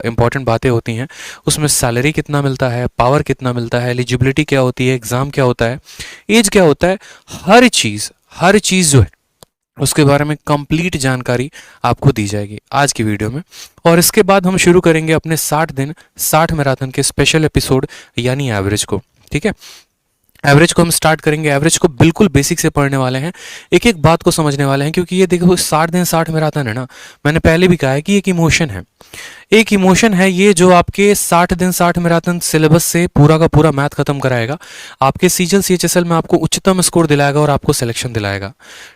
Important बातें होती हैं। उसमें सैलरी कितना मिलता है, पावर कितना मिलता है, एलिजिबिलिटी क्या होती है, एग्ज़ाम क्या होता है, एज क्या होता है, हर चीज़ जो है उसके बारे में कंप्लीट जानकारी आपको दी जाएगी आज की वीडियो में। और इसके बाद हम शुरू करेंगे अपने 60 दिन 60 मैराथन के स्पेशल एपिसोड यानी एवरेज को। ठीक है, एवरेज को हम स्टार्ट करेंगे। एवरेज को बिल्कुल बेसिक से पढ़ने वाले हैं, एक एक बात को समझने वाले हैं, क्योंकि ये देखो 60 दिन 60 मैराथन है ना, मैंने पहले भी कहा है कि एक इमोशन है, एक इमोशन है ये जो आपके 60 दिन 60 मैराथन सिलेबस से पूरा का पूरा मैथ खत्म कराएगा, आपके सीजल सीएचएसएल में आपको उच्चतम स्कोर दिलाएगा और आपको सिलेक्शन दिलाएगा।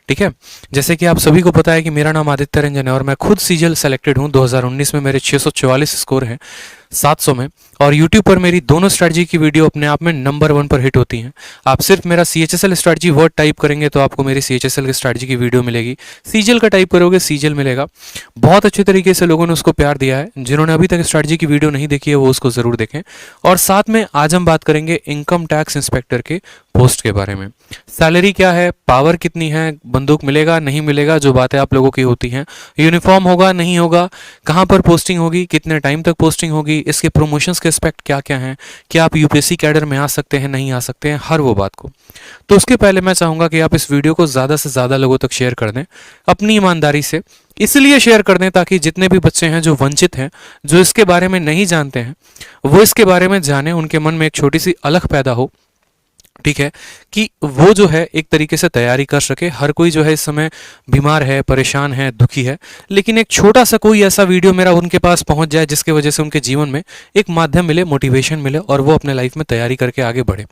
ठीक है, जैसे कि आप सभी को पता है कि मेरा नाम आदित्य रंजन है और मैं खुद सीजल सेलेक्टेड हूँ। 2019 में मेरे 644 स्कोर हैं 700 में, और YouTube पर मेरी दोनों स्ट्रैटेजी की वीडियो अपने आप में नंबर 1 पर हिट होती हैं। आप सिर्फ मेरा CHSL स्ट्रैटेजी वर्ड टाइप करेंगे तो आपको मेरी CHSL की स्ट्रैटेजी की वीडियो मिलेगी, सीजल का टाइप करोगे सीजल मिलेगा। बहुत अच्छे तरीके से लोगों ने उसको प्यार दिया है। जिन्होंने अभी तक स्ट्रैटेजी की वीडियो नहीं देखी है वो उसको ज़रूर देखें। और साथ में आज हम बात करेंगे इनकम टैक्स इंस्पेक्टर के पोस्ट के बारे में। सैलरी क्या है, पावर कितनी है, बंदूक मिलेगा नहीं मिलेगा, जो बातें आप लोगों की होती हैं, यूनिफॉर्म होगा नहीं होगा, कहाँ पर पोस्टिंग होगी, कितने टाइम तक पोस्टिंग होगी, इसके प्रमोशंस के एस्पेक्ट क्या क्या हैं, क्या आप यूपीएससी कैडर में आ सकते हैं नहीं आ सकते हैं, हर वो बात को। तो उसके पहले मैं चाहूँगा कि आप इस वीडियो को ज़्यादा से ज़्यादा लोगों तक शेयर कर दें अपनी ईमानदारी से। इसलिए शेयर कर दें ताकि जितने भी बच्चे हैं जो वंचित हैं, जो इसके बारे में नहीं जानते हैं, वो इसके बारे में जाने, उनके मन में एक छोटी सी अलख पैदा हो। ठीक है, कि वो जो है एक तरीके से तैयारी कर सके। हर कोई जो है इस समय बीमार है, परेशान है, दुखी है, लेकिन एक छोटा सा कोई ऐसा वीडियो मेरा उनके पास पहुंच जाए जिसके वजह से उनके जीवन में एक माध्यम मिले, मोटिवेशन मिले और वो अपने लाइफ में तैयारी करके आगे बढ़े।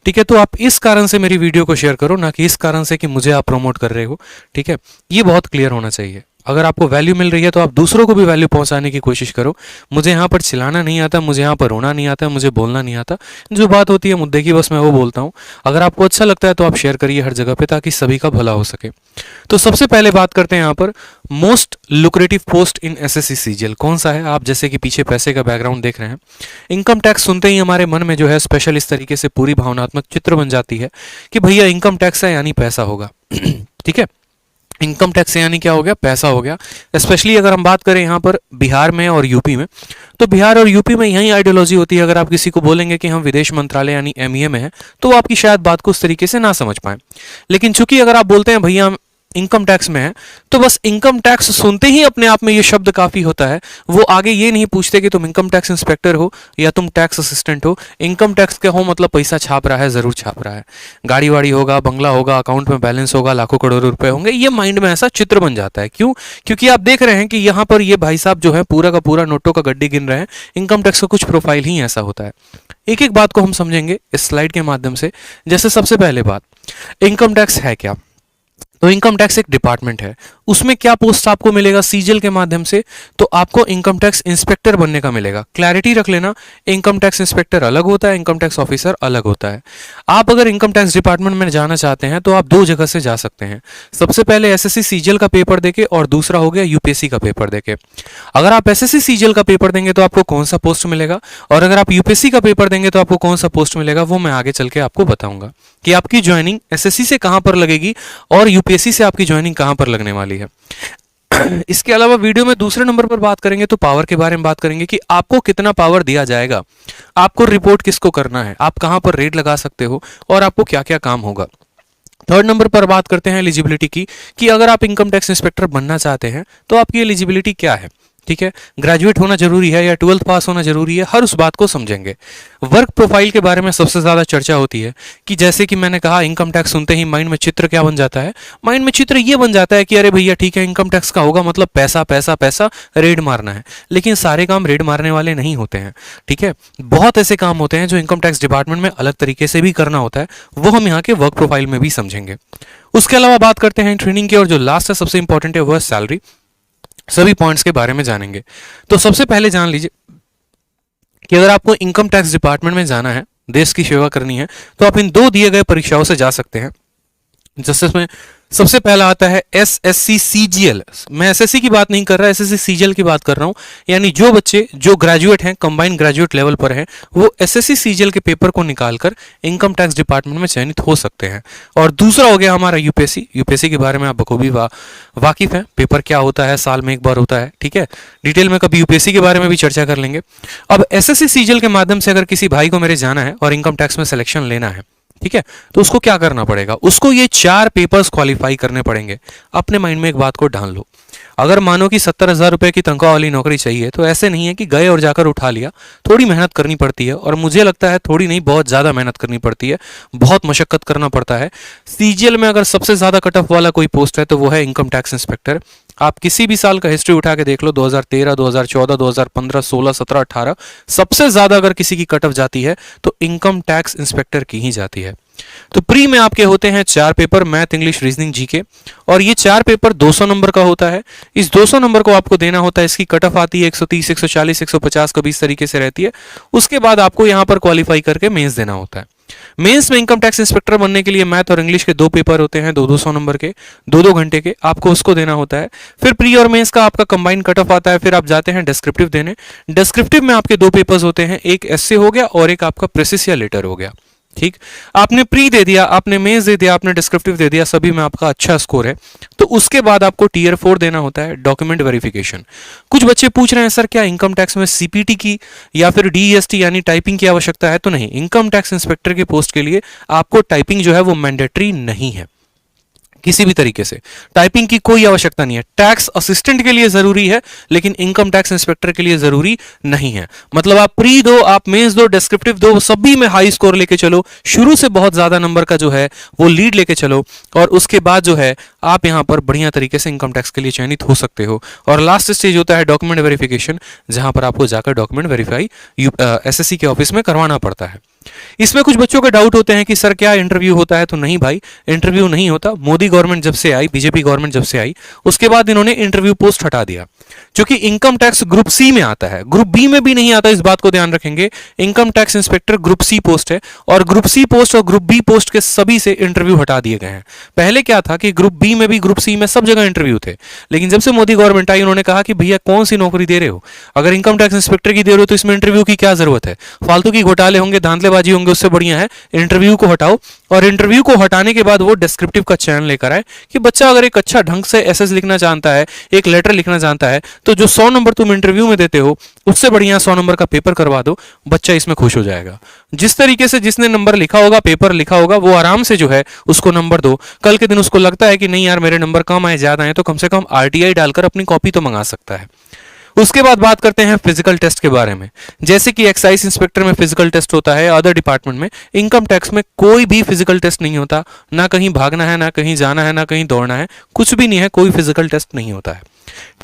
ठीक है, तो आप इस कारण से मेरी वीडियो को शेयर करो, ना कि इस कारण से कि मुझे आप प्रमोट कर रहे हो। ठीक है, ये बहुत क्लियर होना चाहिए। अगर आपको वैल्यू मिल रही है तो आप दूसरों को भी वैल्यू पहुंचाने की कोशिश करो। मुझे यहाँ पर चिल्लाना नहीं आता, मुझे यहाँ पर रोना नहीं आता, मुझे बोलना नहीं आता, जो बात होती है मुद्दे की बस मैं वो बोलता हूँ। अगर आपको अच्छा लगता है तो आप शेयर करिए हर जगह पे ताकि सभी का भला हो सके। तो सबसे पहले बात करते हैं यहाँ पर मोस्ट लुक्रेटिव पोस्ट इन एसएससी सीजीएल कौन सा है। आप जैसे कि पीछे पैसे का बैकग्राउंड देख रहे हैं। इनकम टैक्स सुनते ही हमारे मन में जो है स्पेशल इस तरीके से पूरी भावनात्मक चित्र बन जाती है कि भैया इनकम टैक्स है यानी पैसा होगा। ठीक है, इनकम टैक्स यानी क्या हो गया, पैसा हो गया। स्पेशली अगर हम बात करें यहाँ पर बिहार में और यूपी में, तो बिहार और यूपी में यही आइडियोलॉजी होती है। अगर आप किसी को बोलेंगे कि हम विदेश मंत्रालय यानी एमईए में हैं तो वो आपकी शायद बात को उस तरीके से ना समझ पाए। लेकिन चूंकि अगर आप बोलते हैं भैया हम इनकम टैक्स में है, तो बस इनकम टैक्स सुनते ही अपने आप में ये शब्द काफी होता है। वो आगे ये नहीं पूछते कि तुम इनकम टैक्स इंस्पेक्टर हो या तुम टैक्स असिस्टेंट हो। इनकम टैक्स क्या हो मतलब पैसा छाप रहा है, जरूर छाप रहा है, गाड़ी वाड़ी होगा, बंगला होगा, अकाउंट में बैलेंस होगा, लाखों करोड़ों रुपए होंगे, ये माइंड में ऐसा चित्र बन जाता है। क्यों? क्योंकि आप देख रहे हैं कि यहाँ पर ये भाई साहब जो है पूरा का पूरा नोटों का गड्ढी गिन रहे हैं। इनकम टैक्स का कुछ प्रोफाइल ही ऐसा होता है। एक एक बात को हम समझेंगे इस स्लाइड के माध्यम से। जैसे सबसे पहले बात, इनकम टैक्स है क्या? तो इनकम टैक्स एक डिपार्टमेंट है। उसमें क्या पोस्ट आपको मिलेगा सीजीएल के माध्यम से? तो आपको इनकम टैक्स इंस्पेक्टर बनने का मिलेगा। क्लैरिटी रख लेना, इनकम टैक्स इंस्पेक्टर अलग होता है, इनकम टैक्स ऑफिसर अलग होता है। आप अगर इनकम टैक्स डिपार्टमेंट में जाना चाहते हैं तो आप दो जगह से जा सकते हैं। सबसे पहले एसएससी सीजीएल का पेपर देके और दूसरा हो गया यूपीएससी का पेपर देके। अगर आप एसएससी सीजीएल का पेपर देंगे तो आपको कौन सा पोस्ट मिलेगा, और अगर आप यूपीएससी का पेपर देंगे तो आपको कौन सा पोस्ट मिलेगा, वो मैं आगे चल के आपको बताऊंगा कि आपकी ज्वाइनिंग एसएससी से कहां पर लगेगी और यूपीएससी से आपकी ज्वाइनिंग कहां पर लगने वाली है। इसके अलावा वीडियो में दूसरे नंबर पर बात करेंगे तो पावर के बारे में बात करेंगे कि आपको कितना पावर दिया जाएगा, आपको रिपोर्ट किसको करना है, आप कहां पर रेड लगा सकते हो और आपको क्या क्या काम होगा। थर्ड नंबर पर बात करते हैं एलिजिबिलिटी की, कि अगर आप इनकम टैक्स इंस्पेक्टर बनना चाहते हैं तो आपकी एलिजिबिलिटी क्या है। ठीक है, ग्रेजुएट होना जरूरी है या 12th पास होना जरूरी है, हर उस बात को समझेंगे। वर्क प्रोफाइल के बारे में सबसे ज्यादा चर्चा होती है कि जैसे कि मैंने कहा इनकम टैक्स सुनते ही माइंड में चित्र क्या बन जाता है, माइंड में चित्र ये बन जाता है कि अरे भैया ठीक है इनकम टैक्स का होगा मतलब पैसा पैसा पैसा, रेड मारना है। लेकिन सारे काम रेड मारने वाले नहीं होते हैं। ठीक है, बहुत ऐसे काम होते हैं जो इनकम टैक्स डिपार्टमेंट में अलग तरीके से भी करना होता है, वो हम यहाँ के वर्क प्रोफाइल में भी समझेंगे। उसके अलावा बात करते हैं ट्रेनिंग की, और जो लास्ट है सबसे इंपॉर्टेंट है वो है सैलरी। सभी पॉइंट्स के बारे में जानेंगे। तो सबसे पहले जान लीजिए कि अगर आपको इनकम टैक्स डिपार्टमेंट में जाना है, देश की सेवा करनी है, तो आप इन दो दिए गए परीक्षाओं से जा सकते हैं। जिसमें सबसे पहला आता है एसएससी सीजीएल। मैं एसएससी की बात नहीं कर रहा, एसएससी सीजीएल की बात कर रहा हूं। यानी जो बच्चे जो ग्रेजुएट हैं, कंबाइंड ग्रेजुएट लेवल पर हैं, वो एसएससी सीजीएल के पेपर को निकालकर इनकम टैक्स डिपार्टमेंट में चयनित हो सकते हैं। और दूसरा हो गया हमारा यूपीएससी। यूपीएससी के बारे में आप बखूबी वाकिफ हैं, पेपर क्या होता है, साल में एक बार होता है, ठीक है। डिटेल में कभी यूपीएससी के बारे में भी चर्चा कर लेंगे। अब एसएससी सीजीएल के माध्यम से अगर किसी भाई को मेरे जाना है और इनकम टैक्स में सिलेक्शन लेना है, ठीक है, तो उसको क्या करना पड़ेगा, उसको ये 4 पेपर्स क्वालिफाई करने पड़ेंगे। अपने माइंड में एक बात को ढाल लो, अगर मानो कि 70,000 रुपए की तनख्वाह वाली नौकरी चाहिए, तो ऐसे नहीं है कि गए और जाकर उठा लिया। थोड़ी मेहनत करनी पड़ती है, और मुझे लगता है थोड़ी नहीं, बहुत ज़्यादा मेहनत करनी पड़ती है, बहुत मशक्कत करना पड़ता है। सीजीएल में अगर सबसे ज़्यादा कट ऑफ वाला कोई पोस्ट है तो वो है इनकम टैक्स इंस्पेक्टर। आप किसी भी साल का हिस्ट्री उठा के देख लो, 2013, 2014, 2015, 16, 17, 18, सबसे ज़्यादा अगर किसी की कट ऑफ जाती है तो इनकम टैक्स इंस्पेक्टर की ही जाती है। तो प्री में आपके होते हैं 4 paper, math, English, reasoning, GK, और ये 4 पेपर 200 नंबर का होता है। इस 200 नंबर को आपको देना होता है। इसकी कट ऑफ आती है 130, 140, 150, कभी इस तरीके से रहती है। उसके बाद आपको यहां पर क्वालिफाई करके मेंस देना होता है। मेंस में इनकम टैक्स इंस्पेक्टर बनने के लिए मैथ और इंग्लिश के 2 पेपर होते हैं, 200 नंबर के, 2 घंटे के, आपको उसको देना होता है। फिर प्री और मेंस का आपका कंबाइंड कट ऑफ आता है। फिर आप जाते हैं डिस्क्रिप्टिव देने। डिस्क्रिप्टिव में आपके 2 पेपर्स होते हैं, एक एस्से हो गया और एक आपका प्रेसिस या लेटर हो गया। ठीक, आपने प्री दे दिया, आपने मेंस दे दिया, आपने डिस्क्रिप्टिव दे दिया, सभी में आपका अच्छा स्कोर है, तो उसके बाद आपको टीयर 4 देना होता है, डॉक्यूमेंट वेरिफिकेशन। कुछ बच्चे पूछ रहे हैं सर क्या इनकम टैक्स में सीपीटी की या फिर डीईएसटी यानी टाइपिंग की आवश्यकता है? तो नहीं, इनकम टैक्स इंस्पेक्टर के पोस्ट के लिए आपको टाइपिंग जो है वो मैंडेटरी नहीं है। किसी भी तरीके से टाइपिंग की कोई आवश्यकता नहीं है। टैक्स असिस्टेंट के लिए जरूरी है, लेकिन इनकम टैक्स इंस्पेक्टर के लिए जरूरी नहीं है। मतलब आप प्री दो, आप मेंस दो, डिस्क्रिप्टिव दो, सभी में हाई स्कोर लेके चलो, शुरू से बहुत ज्यादा नंबर का जो है वो लीड लेके चलो, और उसके बाद जो है आप यहां पर बढ़िया तरीके से इनकम टैक्स के लिए चयनित हो सकते हो। और लास्ट स्टेज होता है डॉक्यूमेंट वेरिफिकेशन, जहां पर आपको जाकर डॉक्यूमेंट वेरीफाई एसएससी के ऑफिस में करवाना पड़ता है। इसमें कुछ बच्चों के डाउट होते हैं कि सर क्या इंटरव्यू होता है? तो नहीं भाई, इंटरव्यू नहीं होता। मोदी गवर्नमेंट जब से आई, बीजेपी गवर्नमेंट जब से आई, उसके बाद इन्होंने इंटरव्यू पोस्ट हटा दिया, क्योंकि इनकम टैक्स ग्रुप सी में आता है, ग्रुप बी में भी नहीं आता। इस बात को ध्यान रखेंगे, income tax inspector group C post है, और ग्रुप सी पोस्ट और ग्रुप बी पोस्ट के सभी से इंटरव्यू हटा दिए गए हैं। पहले क्या था कि ग्रुप बी में भी, ग्रुप सी में, सब जगह इंटरव्यू थे, लेकिन जब से मोदी गवर्नमेंट आई, उन्होंने कहा कि भैया कौन सी नौकरी दे रहे हो, अगर इनकम टैक्स इंस्पेक्टर की दे रहे हो तो इसमें इंटरव्यू की क्या जरूरत है? फालतू की घोटाले होंगे, धांधलेबाजी होंगे, उससे बढ़िया है इंटरव्यू को हटाओ। और इंटरव्यू को हटाने के बाद वो डिस्क्रिप्टिव का चयन लेकर आए कि बच्चा अगर एक अच्छा ढंग से एसएस लिखना जानता है, एक लेटर लिखना जानता है, तो जो 100 नंबर तुम इंटरव्यू में देते हो उससे बढ़िया 100 नंबर का पेपर करवा दो, बच्चा इसमें खुश हो जाएगा। जिस तरीके से जिसने नंबर लिखा होगा, पेपर लिखा होगा, वो आराम से जो है उसको नंबर दो। कल के दिन उसको लगता है कि नहीं यार मेरे नंबर कम आए, ज्यादा आए, तो कम से कम आरटीआई डालकर अपनी कॉपी तो मंगा सकता है। उसके बाद बात करते हैं फिजिकल टेस्ट के बारे में। जैसे कि एक्साइज इंस्पेक्टर में फिजिकल टेस्ट होता है, अदर डिपार्टमेंट में, इनकम टैक्स में कोई भी फिजिकल टेस्ट नहीं होता। ना कहीं भागना है, ना कहीं जाना है, ना कहीं दौड़ना है, कुछ भी नहीं है, कोई फिजिकल टेस्ट नहीं होता है।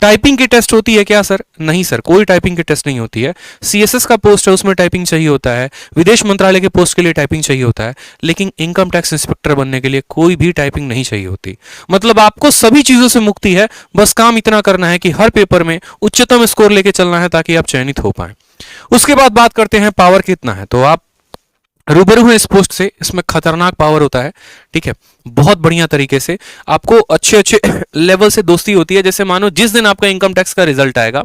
टाइपिंग की टेस्ट होती है क्या सर? नहीं सर, कोई टाइपिंग की टेस्ट नहीं होती है। सीएसएस का पोस्ट है, उसमें टाइपिंग चाहिए होता है, विदेश मंत्रालय के पोस्ट के लिए टाइपिंग चाहिए होता है, लेकिन इनकम टैक्स इंस्पेक्टर बनने के लिए कोई भी टाइपिंग नहीं चाहिए होती। मतलब आपको सभी चीजों से मुक्ति है, बस काम इतना करना है कि हर पेपर में उच्चतम स्कोर लेके चलना है ताकि आप चयनित हो पाए। उसके बाद बात करते हैं पावर कितना है। तो आप रूबरू हैं इस पोस्ट से, इसमें खतरनाक पावर होता है, ठीक है, बहुत बढ़िया तरीके से आपको अच्छे अच्छे लेवल से दोस्ती होती है। जैसे मानो जिस दिन आपका इनकम टैक्स का रिजल्ट आएगा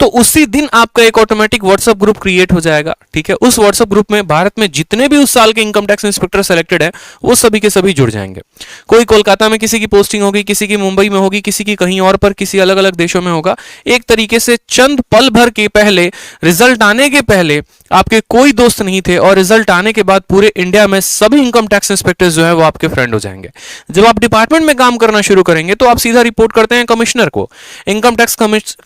तो उसी दिन आपका एक ऑटोमेटिक व्हाट्सएप ग्रुप क्रिएट हो जाएगा, ठीक है। उस व्हाट्सएप ग्रुप में भारत में जितने भी उस साल के इनकम टैक्स इंस्पेक्टर सेलेक्टेड है वो सभी के सभी जुड़ जाएंगे। कोई कोलकाता में किसी की पोस्टिंग होगी, किसी की मुंबई में होगी, किसी की कहीं और पर, किसी अलग अलग देशों में होगा। एक तरीके से चंद पल भर के पहले, रिजल्ट आने के पहले आपके कोई दोस्त नहीं थे, और रिजल्ट आने के बाद पूरे इंडिया में सभी इनकम टैक्स इंस्पेक्टर्स जो है वो आपके फ्रेंड हो जाएंगे। जब आप डिपार्टमेंट में काम करना शुरू करेंगे तो आप सीधा रिपोर्ट करते हैं कमिश्नर को। इनकम टैक्स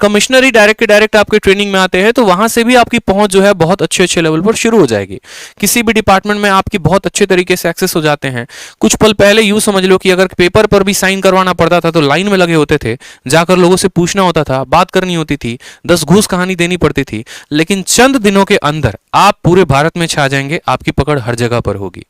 कमिश्नर ही डायरेक्ट आपके ट्रेनिंग में आते हैं, तो वहां से भी आपकी पहुंच जो है बहुत अच्छे अच्छे लेवल पर शुरू हो जाएगी। किसी भी डिपार्टमेंट में आपकी बहुत अच्छे तरीके से एक्सेस हो जाते हैं। कुछ पल पहले यूं समझ लो कि अगर पेपर पर भी साइन करवाना पड़ता था तो लाइन में लगे होते थे, जाकर लोगों से पूछना होता था, बात करनी होती थी, 10 घूस कहानी देनी पड़ती थी। लेकिन चंद दिनों के अंदर अंदर आप पूरे भारत में छा जाएंगे, आपकी पकड़ हर जगह पर होगी।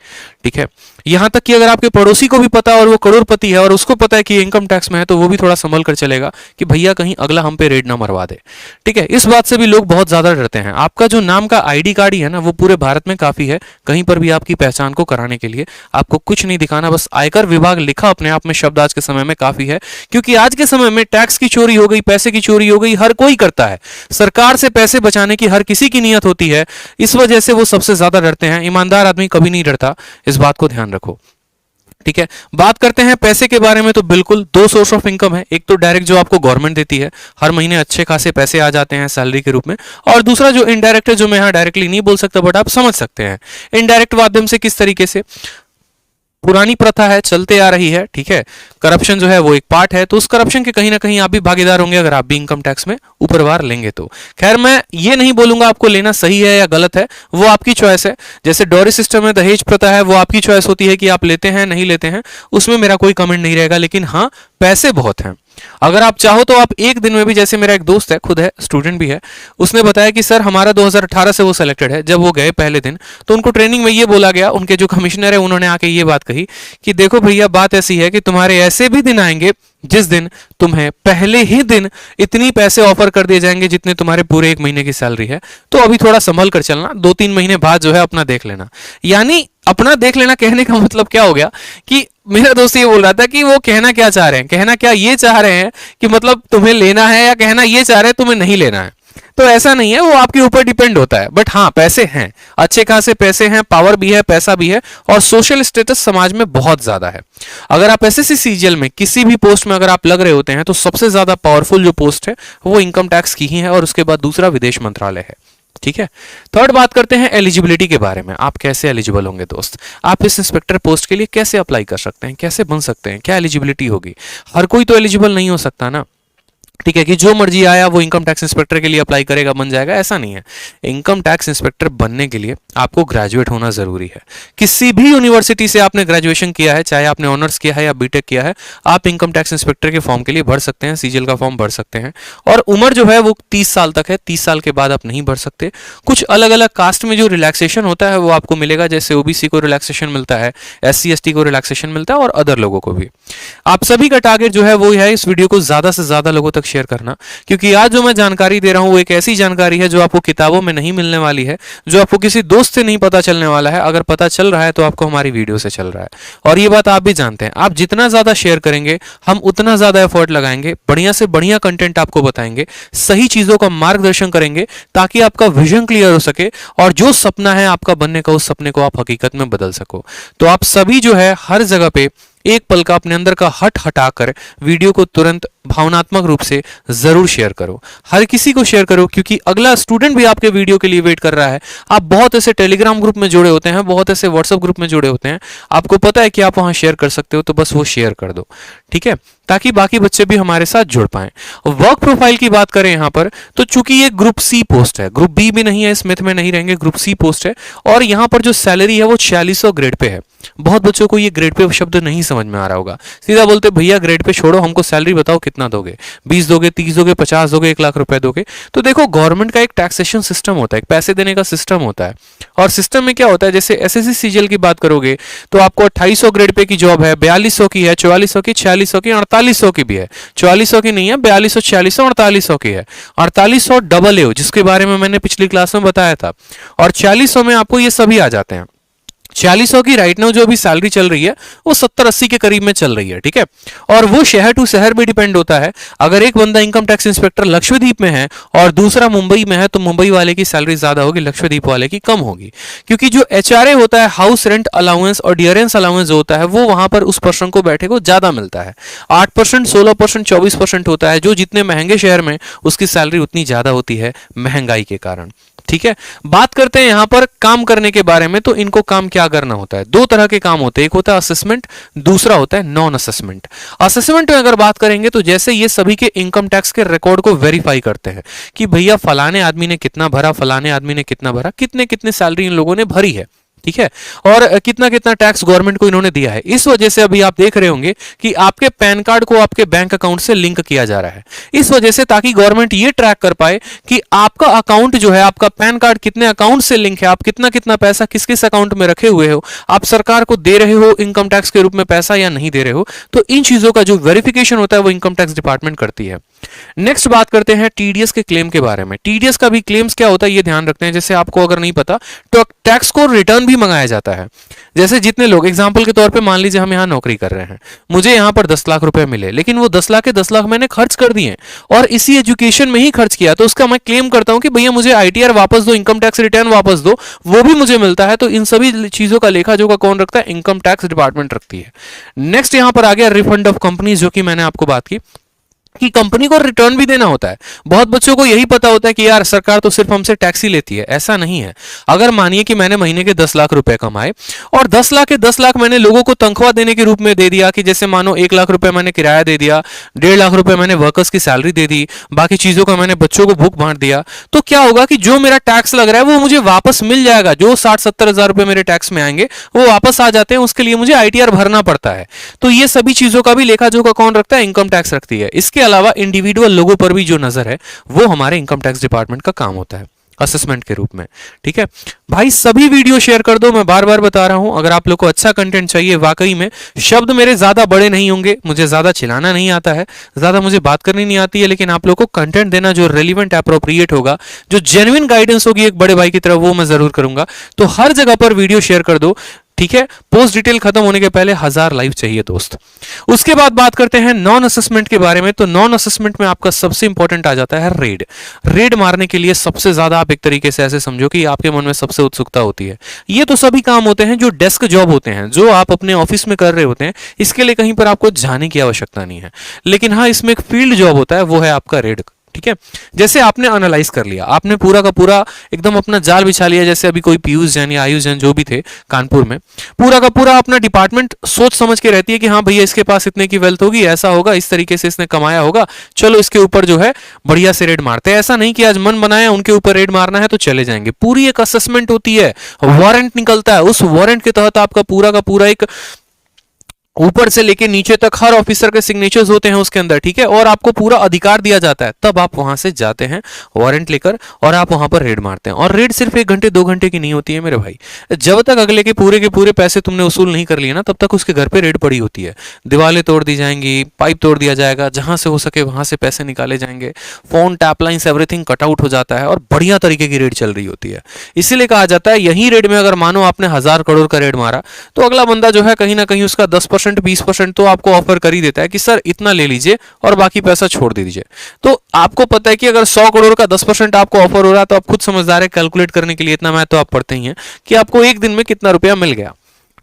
ठीक है, यहां तक कि अगर आपके पड़ोसी को भी पता और वो करोड़पति है और उसको पता है कि ये इनकम टैक्स में है, तो वो भी थोड़ा संभल कर चलेगा कि भैया कहीं अगला हम पे रेड ना मरवा दे। ठीक है, इस बात से भी लोग बहुत ज्यादा डरते हैं। आपका जो नाम का आईडी कार्ड ही है ना, वो पूरे भारत में काफी है। कहीं पर भी आपकी पहचान को कराने के लिए आपको कुछ नहीं दिखाना, बस आयकर विभाग लिखा अपने आप में शब्द आज के समय में काफी है। क्योंकि आज के समय में टैक्स की चोरी हो गई, पैसे की चोरी हो गई, हर कोई करता है। सरकार से पैसे बचाने की हर किसी की नियत होती है, इस वजह से वो सबसे ज्यादा डरते हैं। ईमानदार आदमी कभी नहीं डरता, इस बात को ध्यान रखो। ठीक है, बात करते हैं पैसे के बारे में। तो बिल्कुल दो सोर्स ऑफ इनकम है, एक तो डायरेक्ट जो आपको गवर्नमेंट देती है, हर महीने अच्छे खासे पैसे आ जाते हैं सैलरी के रूप में, और दूसरा जो इनडायरेक्ट है, जो मैं यहाँ डायरेक्टली नहीं बोल सकता बट आप समझ सकते हैं इनडायरेक्ट माध्यम से। किस तरीके से? पुरानी प्रथा है, चलते आ रही है। ठीक है, करप्शन जो है वो एक पार्ट है, तो उस करप्शन के कहीं ना कहीं आप भी भागीदार होंगे अगर आप भी इनकम टैक्स में ऊपरवार लेंगे तो। खैर, मैं ये नहीं बोलूंगा आपको लेना सही है या गलत है, वो आपकी चॉइस है। जैसे डॉरी सिस्टम में दहेज प्रथा है, वो आपकी चॉइस होती है कि आप लेते हैं नहीं लेते हैं, उसमें मेरा कोई कमेंट नहीं रहेगा। लेकिन हाँ, पैसे बहुत हैं। अगर आप चाहो तो आप एक दिन में भी, जैसे मेरा एक दोस्त है, खुद है, स्टूडेंट भी है, उसने बताया कि सर हमारा 2018 से वो सिलेक्टेड है। जब वो गए पहले दिन तो उनको ट्रेनिंग में ये बोला गया, उनके जो कमिश्नर है उन्होंने आके ये बात कही कि देखो भैया, बात ऐसी है कि तुम्हारे ऐसे भी दिन आएंगे जिस दिन तुम्हें पहले ही दिन इतनी पैसे ऑफर कर दिए जाएंगे जितने तुम्हारे पूरे एक महीने की सैलरी है, तो अभी थोड़ा संभल कर चलना, 2-3 महीने बाद जो है अपना देख लेना। यानी अपना देख लेना कहने का मतलब क्या हो गया कि मेरा दोस्त ये बोल रहा था कि वो कहना क्या चाह रहे हैं, कहना क्या ये चाह रहे हैं कि मतलब तुम्हें लेना है, या कहना ये चाह रहे हैं तुम्हें नहीं लेना है। तो ऐसा नहीं है, वो आपके ऊपर डिपेंड होता है। बट हाँ, पैसे हैं, अच्छे खासे पैसे हैं, पावर भी है, पैसा भी है, और सोशल स्टेटस समाज में बहुत ज्यादा है। अगर आप एसएससी सीजीएल में किसी भी पोस्ट में अगर आप लग रहे होते हैं, तो सबसे ज्यादा पावरफुल जो पोस्ट है वो इनकम टैक्स की ही है, और उसके बाद दूसरा विदेश मंत्रालय है। ठीक है, थर्ड बात करते हैं एलिजिबिलिटी के बारे में। आप कैसे एलिजिबल होंगे दोस्त? आप इस इंस्पेक्टर पोस्ट के लिए कैसे अप्लाई कर सकते हैं, कैसे बन सकते हैं, क्या एलिजिबिलिटी होगी? हर कोई तो एलिजिबल नहीं हो सकता ना। ठीक है, कि जो मर्जी आया वो इनकम टैक्स इंस्पेक्टर के लिए अप्लाई करेगा, बन जाएगा, ऐसा नहीं है। इनकम टैक्स इंस्पेक्टर बनने के लिए आपको ग्रेजुएट होना जरूरी है। किसी भी यूनिवर्सिटी से आपने ग्रेजुएशन किया है, चाहे आपने ऑनर्स किया है या बीटेक किया है, आप इनकम टैक्स इंस्पेक्टर के फॉर्म के लिए भर सकते हैं, सीजीएल का फॉर्म भर सकते हैं। और उम्र जो है वो 30 साल तक है, 30 साल के बाद आप नहीं भर सकते। कुछ अलग अलग कास्ट में जो रिलैक्सेशन होता है वो आपको मिलेगा, जैसे ओबीसी को रिलैक्सेशन मिलता है, एससी एसटी को रिलैक्सेशन मिलता है, और अदर लोगों को भी। आप सभी का टारगेट जो है वो है इस वीडियो को ज्यादा से ज्यादा लोगों तक शेयर करना, क्योंकि आज जो मैं जानकारी दे रहा हूं वो एक ऐसी जानकारी है जो आपको किताबों में नहीं मिलने वाली है, जो आपको किसी दोस्त से नहीं पता चलने वाला है। अगर पता चल रहा है तो आपको हमारी वीडियो से चल रहा है, और ये बात आप भी जानते हैं। आप जितना ज्यादा शेयर करेंगे, हम उतना ज्यादा एफर्ट लगाएंगे, बढ़िया से बढ़िया कंटेंट आपको बताएंगे, सही चीजों का मार्गदर्शन करेंगे, ताकि आपका विजन क्लियर हो सके, और जो सपना है आपका बनने का, उस सपने को आप हकीकत में बदल सको। तो आप सभी जो है हर जगह पे एक पल का अपने अंदर का हट हटाकर वीडियो को तुरंत भावनात्मक रूप से जरूर शेयर करो, हर किसी को शेयर करो, क्योंकि अगला स्टूडेंट भी आपके वीडियो के लिए वेट कर रहा है। आप बहुत ऐसे टेलीग्राम ग्रुप में जुड़े होते हैं, बहुत ऐसे व्हाट्सएप ग्रुप में जुड़े होते हैं, आपको पता है कि आप वहां शेयर कर सकते हो, तो बस वो शेयर कर दो। ठीक है, ताकि बाकी बच्चे भी हमारे साथ जुड़ पाएं। वर्क प्रोफाइल की बात करें यहां पर, तो चूंकि ये ग्रुप सी पोस्ट है, ग्रुप बी भी नहीं है, स्मिथ में नहीं रहेंगे, ग्रुप सी पोस्ट है, और यहां पर जो सैलरी है वो 4600 ग्रेड पे है। बहुत बच्चों को ये ग्रेड पे शब्द नहीं समझ में आ रहा होगा, सीधा बोलते भैया ग्रेड पे छोड़ो, हमको सैलरी बताओ कितना दोगे, 20 दोगे, 30 दोगे, 50 दोगे, 1 लाख रुपए दोगे? तो देखो, गवर्नमेंट का एक टैक्सेशन सिस्टम होता है, एक पैसे देने का सिस्टम होता है, और सिस्टम में क्या होता है, जैसे एसएससी सीजीएल की बात करोगे तो आपको 2800 ग्रेड पे की जॉब है, 4200 की है, 4400 की, 4600 की, 4800 की भी है। 4400 की नहीं है, 4200, 4600, 4800 की है। 4800 डबल ए, जिसके बारे में मैंने पिछली क्लास में बताया था, और 4600 में आपको ये सभी आ जाते हैं। 4600 की राइट नाउ जो अभी सैलरी चल रही है वो 70-80 के करीब में चल रही है। ठीक है, और वो शहर टू शहर भी डिपेंड होता है। अगर एक बंदा इनकम टैक्स इंस्पेक्टर लक्षद्वीप में है और दूसरा मुंबई में है, तो मुंबई वाले की सैलरी ज्यादा होगी, लक्षद्वीप वाले की कम होगी, क्योंकि जो एचआरए होता है, हाउस रेंट अलाउंस और डियरेंस अलाउंस जो होता है, वो वहां पर उस पर्सन को बैठे को ज्यादा मिलता है। 8%, 16%, 24% होता है। जो जितने महंगे शहर में उसकी सैलरी उतनी ज्यादा होती है महंगाई के कारण। ठीक है, बात करते हैं यहां पर काम करने के बारे में। तो इनको काम क्या करना होता है? 2 तरह के काम होते हैं, एक होता है असेसमेंट, दूसरा होता है नॉन असेसमेंट। असेसमेंट में अगर बात करेंगे तो जैसे ये सभी के इनकम टैक्स के रिकॉर्ड को वेरीफाई करते हैं कि भैया फलाने आदमी ने कितना भरा, फलाने आदमी ने कितना भरा, कितने कितने सैलरी इन लोगों ने भरी है। ठीक है, और कितना कितना टैक्स गवर्नमेंट को इन्होंने दिया है। इस वजह से अभी आप देख रहे होंगे कि आपके पैन कार्ड को आपके बैंक अकाउंट से लिंक किया जा रहा है, इस वजह से ताकि गवर्नमेंट ये ट्रैक कर पाए कि आपका अकाउंट जो है, आपका पैन कार्ड कितने अकाउंट से लिंक है, आप कितना कितना पैसा किस किस अकाउंट में रखे हुए हो, आप सरकार को दे रहे हो इनकम टैक्स के रूप में पैसा या नहीं दे रहे हो। तो इन चीजों का जो वेरिफिकेशन होता है वो इनकम टैक्स डिपार्टमेंट करती है। नेक्स्ट बात करते हैं टीडीएस के क्लेम के बारे में। टीडीएस का भी क्लेम्स क्या होता है ये ध्यान रखते हैं। जैसे आपको अगर नहीं पता तो टैक्स को रिटर्न भी मंगाया जाता है। जैसे जितने लोग एग्जांपल के तौर पे मान लीजिए हम यहाँ नौकरी कर रहे हैं, मुझे यहाँ पर 10 लाख रुपए मिले, लेकिन वो 10 लाख के 10 लाख मैंने खर्च कर दिए और इसी एजुकेशन में ही खर्च किया, तो उसका मैं क्लेम करता हूं कि भैया मुझे आईटीआर वापस दो, इनकम टैक्स रिटर्न वापस दो, वो भी मुझे मिलता है। तो इन सभी चीजों का लेखा जोखा कौन रखता है? इनकम टैक्स डिपार्टमेंट रखती है। नेक्स्ट यहां पर आ गया रिफंड ऑफ कंपनीज, जो कि मैंने आपको बात की कि कंपनी को रिटर्न भी देना होता है। बहुत बच्चों को यही पता होता है कि यार सरकार तो सिर्फ हमसे टैक्स ही लेती है, ऐसा नहीं है। अगर मानिए कि मैंने महीने के 10 लाख रुपए कमाए और 10 लाख के 10 लाख मैंने लोगों को तनख्वाह देने के रूप में दे दिया, कि जैसे मानो 1 लाख रुपए मैंने किराया दे दिया, 1.5 लाख रुपए मैंने वर्कर्स की सैलरी दे दी, बाकी चीजों का मैंने बच्चों को बुक बांट दिया, तो क्या होगा कि जो मेरा टैक्स लग रहा है वो मुझे वापस मिल जाएगा। जो 60-70 हजार रुपए मेरे टैक्स में आएंगे वो वापस आ जाते हैं, उसके लिए मुझे आईटीआर भरना पड़ता है। तो ये सभी चीजों का भी लेखा जोखा कौन रखता है? इनकम टैक्स रखती है। इसके अलावा इंडिविजुअल लोगों पर भी जो नजर है वो हमारे इनकम टैक्स डिपार्टमेंट का काम होता है असेसमेंट के रूप में। ठीक है भाई, सभी वीडियो शेयर कर दो। मैं बार बार बता रहा हूं, अगर आप लोग को अच्छा कंटेंट चाहिए, वाकई में शब्द मेरे ज्यादा बड़े नहीं होंगे, मुझे ज्यादा चिल्लाना नहीं आता है, ज्यादा मुझे बात करनी नहीं आती है, लेकिन आप लोग को कंटेंट देना जो रेलिवेंट अप्रोप्रिएट होगा, जो जेन्युइन गाइडेंस होगी एक बड़े भाई की तरह, वो मैं जरूर करूंगा। तो हर जगह पर वीडियो शेयर कर दो। ठीक है, पोस्ट डिटेल खत्म होने के पहले 1000 लाइव चाहिए दोस्त। उसके बाद बात करते हैं नॉन असेसमेंट के बारे में। तो नॉन असेसमेंट में आपका सबसे इंपॉर्टेंट आ जाता है रेड। रेड मारने के लिए सबसे ज्यादा आप एक तरीके से ऐसे समझो कि आपके मन में सबसे उत्सुकता होती है। ये तो सभी काम होते हैं जो डेस्क जॉब होते हैं, जो आप अपने ऑफिस में कर रहे होते हैं, इसके लिए कहीं पर आपको जाने की आवश्यकता नहीं है। लेकिन हाँ, इसमें एक फील्ड जॉब होता है, वो है आपका रेड। ठीक है, जैसे आपने एनालाइज कर लिया, आपने पूरा का पूरा एकदम अपना जाल बिछा लिया, जैसे अभी कोई पीयूष जैन या आयुष जैन जो भी थे कानपुर में, पूरा का पूरा अपना डिपार्टमेंट सोच समझ के रहती है कि हाँ भैया इसके पास इतने की वेल्थ होगी, ऐसा होगा, इस तरीके से इसने कमाया होगा, चलो इसके ऊपर जो है बढ़िया से रेड मारते हैं। ऐसा नहीं कि आज मन बनाया उनके ऊपर रेड मारना है तो चले जाएंगे। पूरी एक असेसमेंट होती है, वारंट निकलता है, उस वारंट के तहत आपका पूरा का पूरा एक ऊपर से लेके नीचे तक हर ऑफिसर के सिग्नेचर्स होते हैं उसके अंदर। ठीक है, और आपको पूरा अधिकार दिया जाता है, तब आप वहां से जाते हैं वारंट लेकर और आप वहां पर रेड मारते हैं। और रेड सिर्फ 1 घंटे 2 घंटे की नहीं होती है मेरे भाई, जब तक अगले के पूरे पैसे तुमने वसूल नहीं कर लिए ना, तब तक उसके घर पे रेड पड़ी होती है। दीवारें तोड़ दी जाएंगी, पाइप तोड़ दिया जाएगा, जहां से हो सके वहां से पैसे निकाले जाएंगे, phone, tap lines, everything cut out हो जाता है और बढ़िया तरीके की रेड चल रही होती है। इसीलिए कहा जाता है यही रेड में अगर मानो आपने 1000 करोड़ का रेड मारा तो अगला बंदा जो है कहीं ना कहीं उसका 10% 20% तो आपको ऑफर कर ही देता है कि सर इतना ले लीजिए और बाकी पैसा छोड़ दे दीजिए। तो आपको पता है कि अगर 100 करोड़ का 10% आपको ऑफर हो रहा है तो आप खुद समझदार है, कैलकुलेट करने के लिए इतना मैथ तो आप पढ़ते ही हैं कि आपको एक दिन में कितना रुपया मिल गया।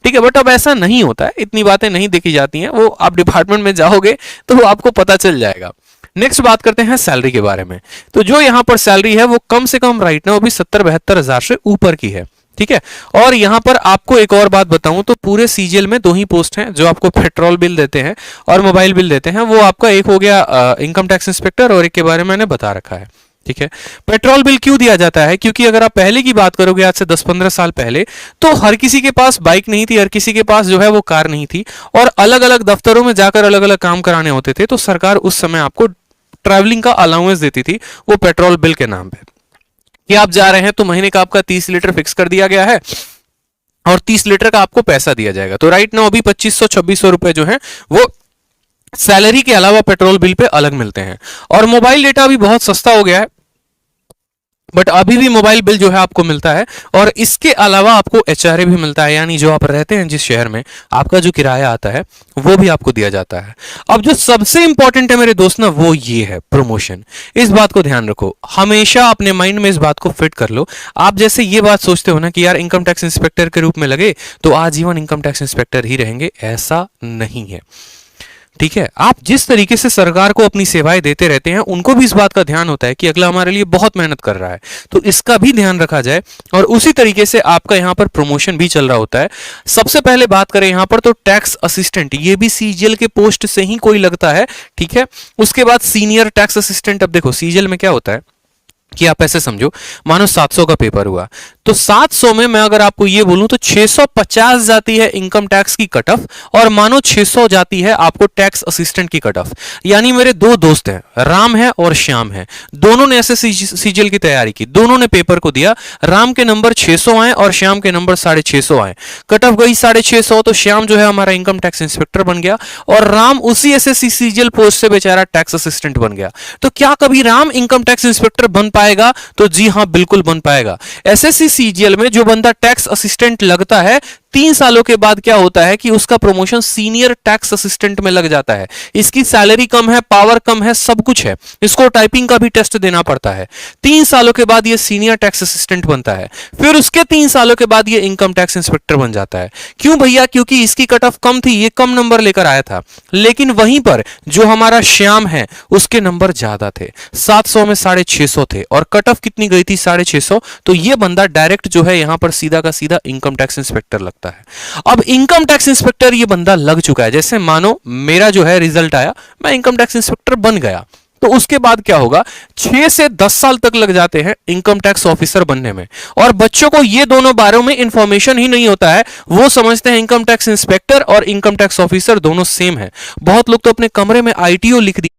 ठीक है, बट अब ऐसा नहीं होता है, इतनी बातें नहीं देखी जाती हैं, वो आप डिपार्टमेंट में जाओगे तो आपको पता चल जाएगा। नेक्स्ट बात करते हैं सैलरी के बारे में। तो जो यहां पर सैलरी है वो कम से कम राइट ना वो भी 70-72 हजार से ऊपर की है। ठीक है, और यहां पर आपको एक और बात बताऊं तो पूरे सीजीएल में 2 ही पोस्ट हैं जो आपको पेट्रोल बिल देते हैं और मोबाइल बिल देते हैं। वो आपका एक हो गया इनकम टैक्स इंस्पेक्टर और एक के बारे में मैंने बता रखा है। ठीक है, पेट्रोल बिल क्यों दिया जाता है? क्योंकि अगर आप पहले की बात करोगे आज से 10-15 साल पहले, तो हर किसी के पास बाइक नहीं थी, हर किसी के पास जो है वो कार नहीं थी और अलग अलग दफ्तरों में जाकर अलग अलग काम कराने होते थे। तो सरकार उस समय आपको ट्रैवलिंग का अलाउंस देती थी, वो पेट्रोल बिल के नाम पे, कि आप जा रहे हैं तो महीने का आपका 30 लीटर फिक्स कर दिया गया है और 30 लीटर का आपको पैसा दिया जाएगा। तो राइट नाउ अभी 2500-2600 रुपए जो है वो सैलरी के अलावा पेट्रोल बिल पे अलग मिलते हैं। और मोबाइल डेटा भी बहुत सस्ता हो गया है, बट अभी भी मोबाइल बिल जो है आपको मिलता है और इसके अलावा आपको एचआरए भी मिलता है, यानी जो आप रहते हैं जिस शहर में, आपका जो किराया आता है वो भी आपको दिया जाता है। अब जो सबसे इंपॉर्टेंट है मेरे दोस्त ना, वो ये है प्रमोशन। इस बात को ध्यान रखो, हमेशा अपने माइंड में इस बात को फिट कर लो। आप जैसे ये बात सोचते हो ना कि यार इनकम टैक्स इंस्पेक्टर के रूप में लगे तो आजीवन इनकम टैक्स इंस्पेक्टर ही रहेंगे, ऐसा नहीं है। ठीक है, आप जिस तरीके से सरकार को अपनी सेवाएं देते रहते हैं, उनको भी इस बात का ध्यान होता है कि अगला हमारे लिए बहुत मेहनत कर रहा है, तो इसका भी ध्यान रखा जाए। और उसी तरीके से आपका यहां पर प्रमोशन भी चल रहा होता है। सबसे पहले बात करें यहां पर तो टैक्स असिस्टेंट, ये भी सीजीएल के पोस्ट से ही कोई लगता है। ठीक है, उसके बाद सीनियर टैक्स असिस्टेंट। अब देखो सीजीएल में क्या होता है, कि आप ऐसे समझो, मानो 700 का पेपर हुआ, तो 700 में मैं अगर आपको ये बोलूं तो 650 जाती है इनकम टैक्स की कट ऑफ, और मानो 600 जाती है आपको टैक्स असिस्टेंट की कट ऑफ। यानी मेरे दो दोस्त हैं, राम है और श्याम है, दोनों ने एसएससी सीजीएल की तैयारी की, दोनों ने पेपर को दिया, राम के नंबर 600 आए और श्याम के नंबर 650 आए, कट ऑफ गई 650, तो श्याम जो है हमारा इनकम टैक्स इंस्पेक्टर बन गया और राम उसी एसएससी सीजीएल पोस्ट से बेचारा टैक्स असिस्टेंट बन गया। तो क्या कभी राम इनकम टैक्स इंस्पेक्टर बन पाएगा? तो जी हां, बिल्कुल बन पाएगा। एसएससी सीजीएल में जो बंदा टैक्स असिस्टेंट लगता है, 3 सालों के बाद क्या होता है कि उसका प्रमोशन सीनियर टैक्स असिस्टेंट में लग जाता है। इसकी सैलरी कम है, पावर कम है, सब कुछ है, इसको टाइपिंग का भी टेस्ट देना पड़ता है। 3 सालों के बाद ये सीनियर टैक्स असिस्टेंट बनता है, फिर उसके 3 सालों के बाद ये इनकम टैक्स इंस्पेक्टर बन जाता है। क्यों भैया? क्योंकि इसकी कट ऑफ कम थी, ये कम नंबर लेकर आया था, लेकिन वहीं पर जो हमारा श्याम है उसके नंबर ज्यादा थे, 700 में 650 थे और कट ऑफ कितनी गई थी? 650। तो ये बंदा डायरेक्ट जो है यहां पर सीधा का सीधा इनकम टैक्स इंस्पेक्टर लगता है। अब इनकम टैक्स इंस्पेक्टर ये बंदा लग चुका है, जैसे मानो मेरा जो है रिजल्ट आया, मैं इनकम टैक्स इंस्पेक्टर बन गया, तो उसके बाद क्या होगा? 6 से 10 साल तक लग जाते हैं इनकम टैक्स ऑफिसर बनने में। और बच्चों को ये दोनों बारे में इंफॉर्मेशन ही नहीं होता है, वो समझते हैं इनकम टैक्स इंस्पेक्टर और इनकम टैक्स ऑफिसर दोनों सेम है। बहुत लोग तो अपने कमरे में आईटीओ लिख दिया।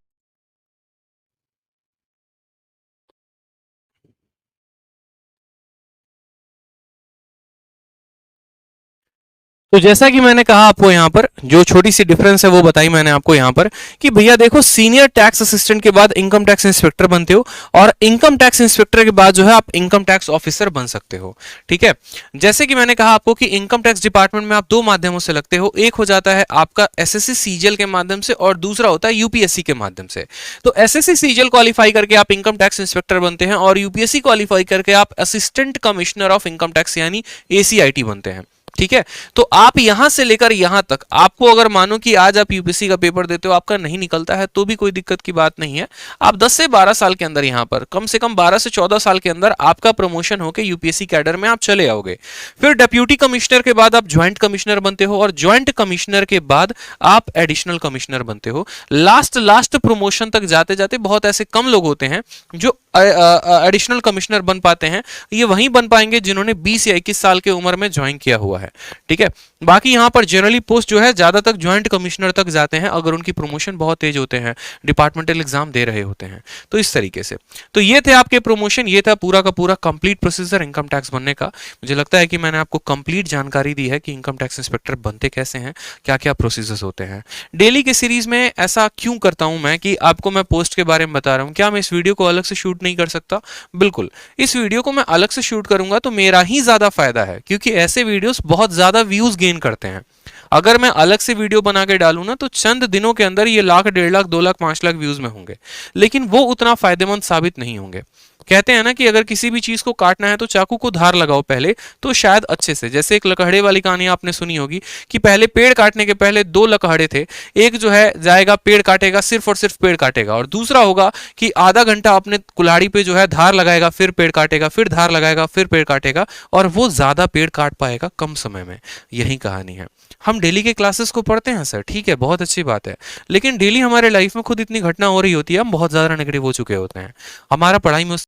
तो जैसा कि मैंने कहा आपको यहां पर जो छोटी सी डिफरेंस है वो बताई मैंने आपको यहां पर कि भैया देखो, सीनियर टैक्स असिस्टेंट के बाद इनकम टैक्स इंस्पेक्टर बनते हो और इनकम टैक्स इंस्पेक्टर के बाद जो है आप इनकम टैक्स ऑफिसर बन सकते हो। ठीक है, जैसे कि मैंने कहा आपको कि इनकम टैक्स डिपार्टमेंट में आप दो माध्यमों से लगते हो, एक हो जाता है आपका एसएससी सीजीएल के माध्यम से और दूसरा होता है यूपीएससी के माध्यम से। तो एसएससी सीजीएल क्वालिफाई करके आप इनकम टैक्स इंस्पेक्टर बनते हैं और यूपीएससी क्वालिफाई करके आप assistant commissioner of income tax यानी एसीआईटी बनते हैं। ठीक है, तो आप यहां से लेकर यहां तक, आपको अगर मानो कि आज आप यूपीएससी का पेपर देते हो, आपका नहीं निकलता है, तो भी कोई दिक्कत की बात नहीं है। आप 10 से 12 साल के अंदर, यहां पर कम से कम 12 से 14 साल के अंदर आपका प्रमोशन होकर यूपीएससी कैडर में आप चले आओगे। फिर डिप्यूटी कमिश्नर के बाद आप ज्वाइंट कमिश्नर बनते हो और ज्वाइंट कमिश्नर के बाद आप एडिशनल कमिश्नर बनते हो। लास्ट प्रमोशन तक जाते जाते बहुत ऐसे कम लोग होते हैं जो एडिशनल कमिश्नर बन पाते हैं। ये वहीं बन पाएंगे जिन्होंने 20 या 21 साल की उम्र में ज्वाइन किया हुआ है। ठीक है, बाकी यहां पर जनरली पोस्ट जो है ज्यादातर ज्वाइंट कमिश्नर तक जाते हैं अगर उनकी प्रमोशन बहुत तेज होते हैं, डिपार्टमेंटल एग्जाम दे रहे होते हैं। तो इस तरीके से, तो ये थे आपके प्रमोशन, ये था पूरा का पूरा कंप्लीट प्रोसीजर इनकम टैक्स बनने का। मुझे लगता है कि मैंने आपको कंप्लीट जानकारी दी है कि इनकम टैक्स इंस्पेक्टर बनते कैसे हैं, क्या क्या प्रोसीजर्स होते हैं। डेली के सीरीज में ऐसा क्यों करता हूं मैं कि आपको मैं पोस्ट के बारे में बता रहा हूं, क्या मैं इस वीडियो को अलग से शूट नहीं कर सकता? बिल्कुल, इस वीडियो को मैं अलग से शूट करूंगा तो मेरा ही ज्यादा फायदा है, क्योंकि ऐसे वीडियोस बहुत ज्यादा व्यूज गेन करते हैं। अगर मैं अलग से वीडियो बना के डालूं ना, तो चंद दिनों के अंदर ये 1,00,000, 1,50,000, 2,00,000, 5,00,000 व्यूज में होंगे, लेकिन वो उतना फायदेमंद साबित नहीं होंगे। कहते हैं ना कि अगर किसी भी चीज को काटना है तो चाकू को धार लगाओ पहले, तो शायद अच्छे से। जैसे एक लकड़े वाली कहानी आपने सुनी होगी कि पहले पेड़ काटने के पहले 2 लकड़े थे, एक जो है जाएगा पेड़ काटेगा, सिर्फ और सिर्फ पेड़ काटेगा, और दूसरा होगा कि आधा घंटा अपने कुल्हाड़ी पे जो है धार लगाएगा, फिर पेड़ काटेगा, फिर धार लगाएगा, फिर पेड़ काटेगा, और वो ज्यादा पेड़ काट पाएगा कम समय में। यही कहानी है। हम डेली के क्लासेस को पढ़ते हैं सर, ठीक है, बहुत अच्छी बात है, लेकिन डेली हमारे लाइफ में खुद इतनी घटना हो रही होती है, हम बहुत ज्यादा नेगेटिव हो चुके होते हैं, हमारा पढ़ाई में